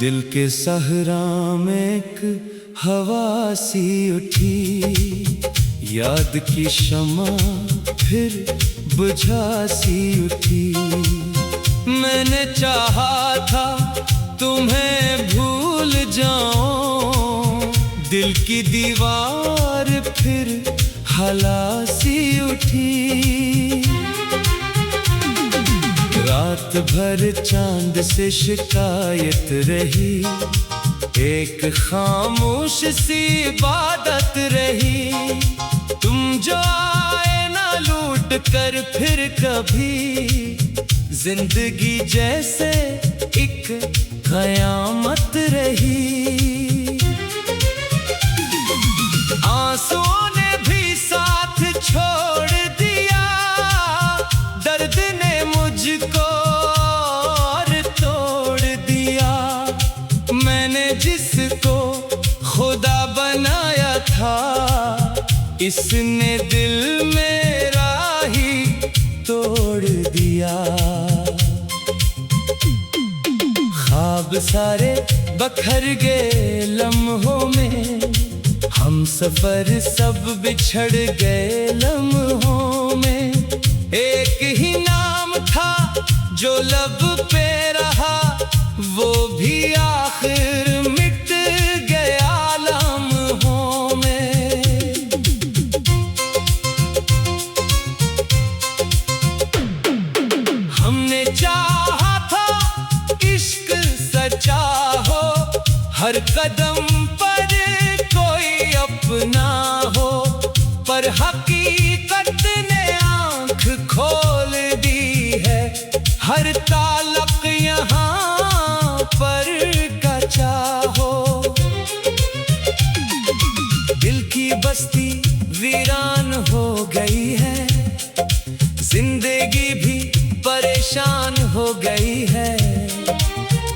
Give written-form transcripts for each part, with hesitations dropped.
दिल के सहरा में एक हवा सी उठी, याद की शमा फिर बुझा सी उठी। मैंने चाहा था तुम्हें भूल जाऊं, दिल की दीवार फिर हला सी उठी। रात भर चांद से शिकायत रही, एक खामोश सी इबादत रही। तुम जो आए ना लूट कर फिर कभी, जिंदगी जैसे एक कयामत रही। आंसुओं ने भी साथ छोड़ दिया, दर्द ने मुझको और तोड़ दिया। मैंने जिसको खुदा बनाया था, इसने दिल मेरा ही तोड़ दिया। ख्वाब सारे बखर गए लम्हों में, हम सफर सब बिछड़ गए लम्हों में। एक ही नाम था जो लब पे रहा, वो भी आखिर मिट गया लम्हों में। हमने चाहा था इश्क सच्चा हो, हर कदम पर कोई अपना हो, पर हकीकत ने आंख खोल दी है। हर ताल्लुक यहाँ पर कच्चा हो, दिल की बस्ती वीरान हो गई है, जिंदगी भी परेशान हो गई है।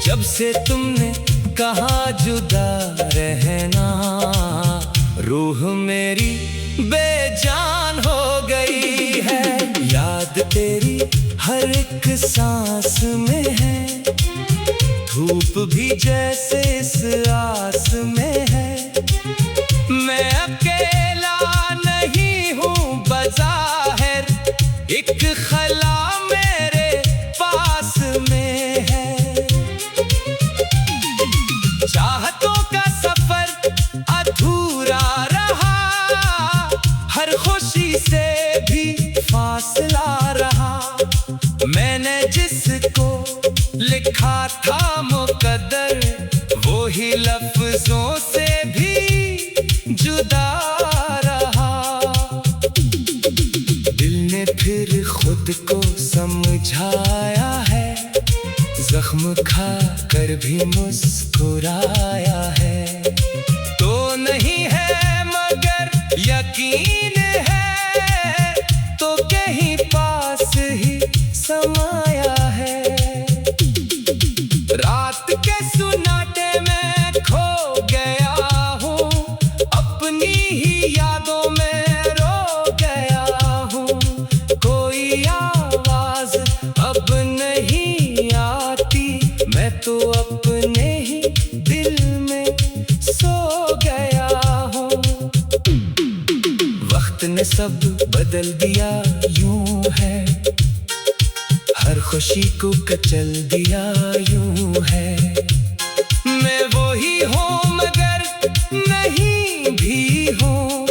जब से तुमने कहा जुदा रहना, रूह मेरी बेजान हो गई है। याद तेरी हर एक सांस में है, धूप भी जैसे इस आस में है। मैं अकेला नहीं हूँ बज़ाहिर, एक खला मेरे पास में है। चाहतों का सफर अधूरा रहा, हर खुशी से भी फासला रहा। मैंने जिसको लिखा था मुकद्दर, वो ही लफ्जों से भी जुदा रहा। दिल ने फिर खुद को समझाया है, जख्म खा कर भी मुस्कुराया है। तो नहीं है मगर यकीन है, तो कहीं पास ही समाया है। रात के सुनाटे में खो गया हूँ, अपनी ही यादों में रो गया हूँ। कोई आवाज अब नहीं आती, मैं तो अपने ही दिल में सो गया हूँ। वक्त ने सब बदल दिया यूं है, हर खुशी को कचल दिया यूं है। मैं वो ही हूँ मगर नहीं भी हूँ,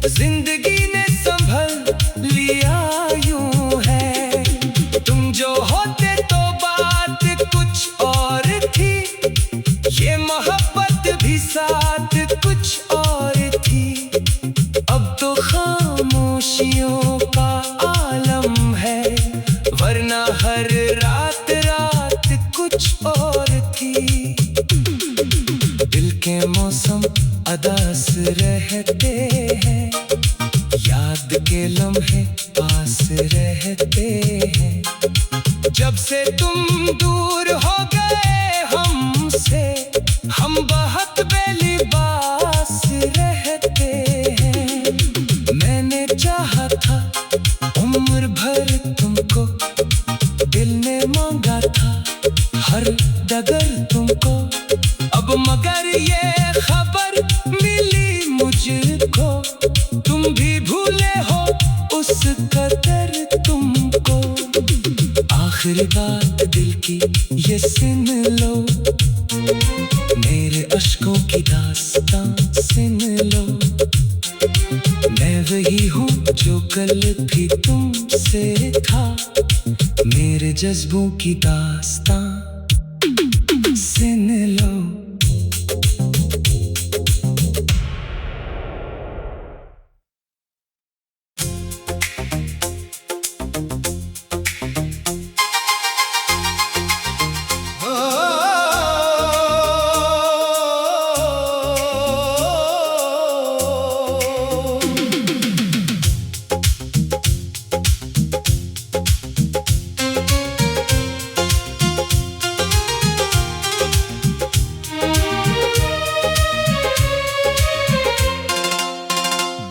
जिंदगी ने संभल लिया यूं है। तुम जो होते तो बात कुछ और थी, ये मोहब्बत भी साथ कुछ और थी। अब तो खामोशियों का आलम है, वरना हर रात रात कुछ और थी। दिल के मौसम अदास रहते हैं, याद के लम्हे पास रहते हैं। जब से तुम दूर हो गए हमसे, हम बहुत बेलिबास रहते हैं। मैंने चाहा था उम्र भर तुमको, दिल ने मांगा था हर डगर तुमको। मगर ये खबर मिली मुझको, तुम भी भूले हो उस कदर तुमको। आखिरी बात दिल की ये सुन लो, मेरे अश्कों की दास्तां सुन लो। मैं वही हूँ जो कल भी तुमसे था, मेरे जज्बों की दास्तां सुन लो।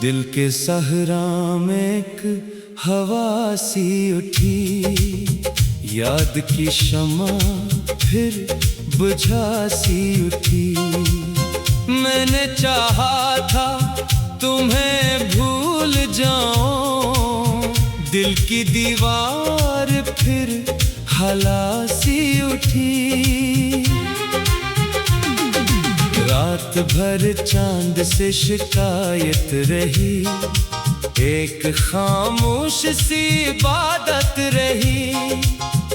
दिल के सहरा में एक हवा सी उठी, याद की शमा फिर बुझा सी उठी। मैंने चाहा था तुम्हें भूल जाऊं, दिल की दीवार फिर हला सी उठी। रात भर चांद से शिकायत रही, एक खामोश सी इबादत रही।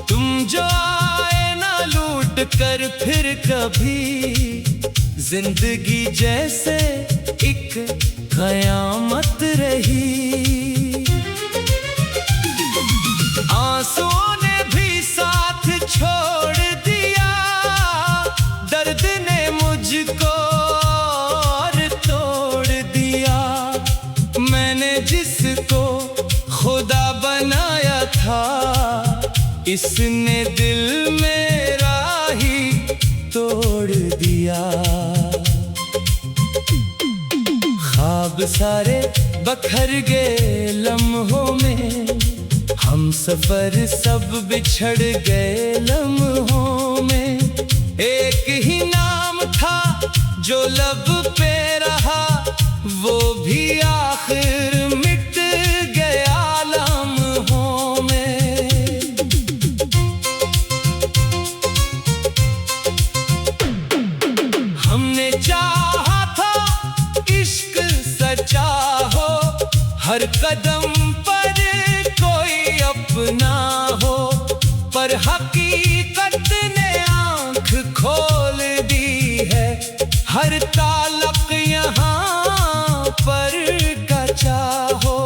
तुम जो आए ना लूट कर फिर कभी, जिंदगी जैसे एक कयामत रही। आंसुओं ने भी साथ छोड़ दिया, दर्द ने मुझको और तोड़ दिया। मैंने जिसको खुदा बनाया था, इसने दिल मेरा ही तोड़ दिया। ख्वाब सारे बखर गए लम्हों में, हम सफर सब बिछड़ गए लम्हों में। एक ही नाम था जो लब पे रहा, वो भी आखिर मिट गया लम्हों में। हमने चाहा था इश्क सच्चा हो, हर कदम पर कोई अपना हो, पर हकीकत ने आंख खोल दी है। हर ताल्लुक यहाँ पर कच्चा हो,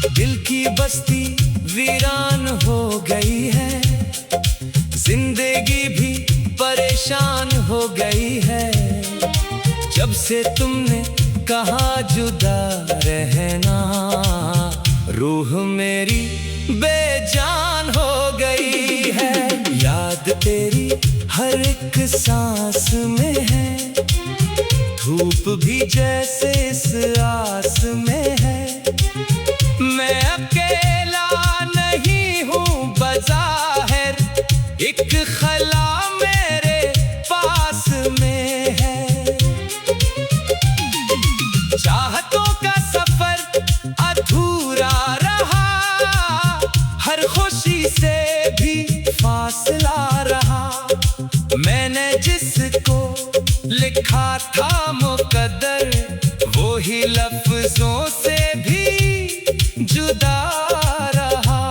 दिल की बस्ती वीरान हो गई है, जिंदगी भी परेशान हो गई है। जब से तुमने कहा जुदा रहना, रूह मेरी बेजान हो गई है। याद तेरी हर एक सांस में है, धूप भी जैसे इस आस में है। मैं अकेला नहीं हूँ बज़ाहिर, एक खला मेरे पास में है। चाहतों का सफर अधूरा रहा, हर खुशी से भी फासला रहा। मैंने जिसको लिखा था मुकद्दर, वो ही लफ्जों से भी जुदा रहा।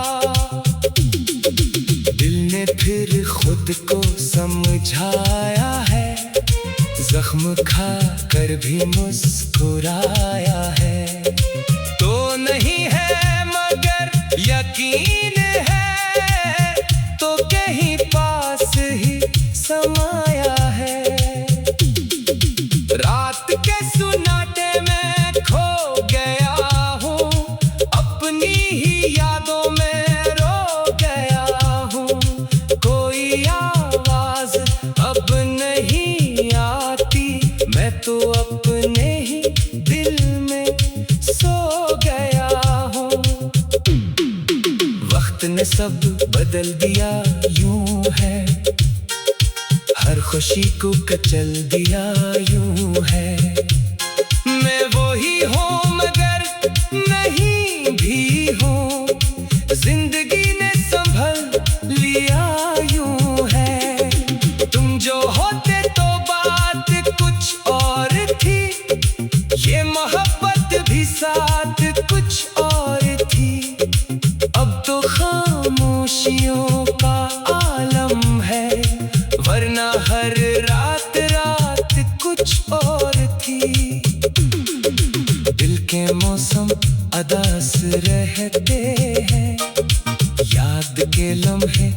दिल ने फिर खुद को समझाया है, जख्म खा कर भी मुस्कुराया है। तो नहीं है मगर यकीन है, तो कहीं पास ही समाया है। रात के सुनाटे में खो गया हूँ, अपनी ही यादों में रो गया हूँ। कोई आवाज अब नहीं आती, मैं तो अपने ही दिल में सो गया हूँ। वक्त ने सब बदल दिया यूं है, हर खुशी को कचल दिया यूं है। मैं वही हूँ मगर नहीं भी हूँ, जिंदगी ने संभल लिया यूं है। तुम जो होते तो बात कुछ और थी, ये मोहब्बत भी साथ कुछ और थी। अब तो खामोशियों का आलम है, वरना हर रात रात कुछ और थी। दिल के मौसम अदास रहते हैं, याद के लम्हे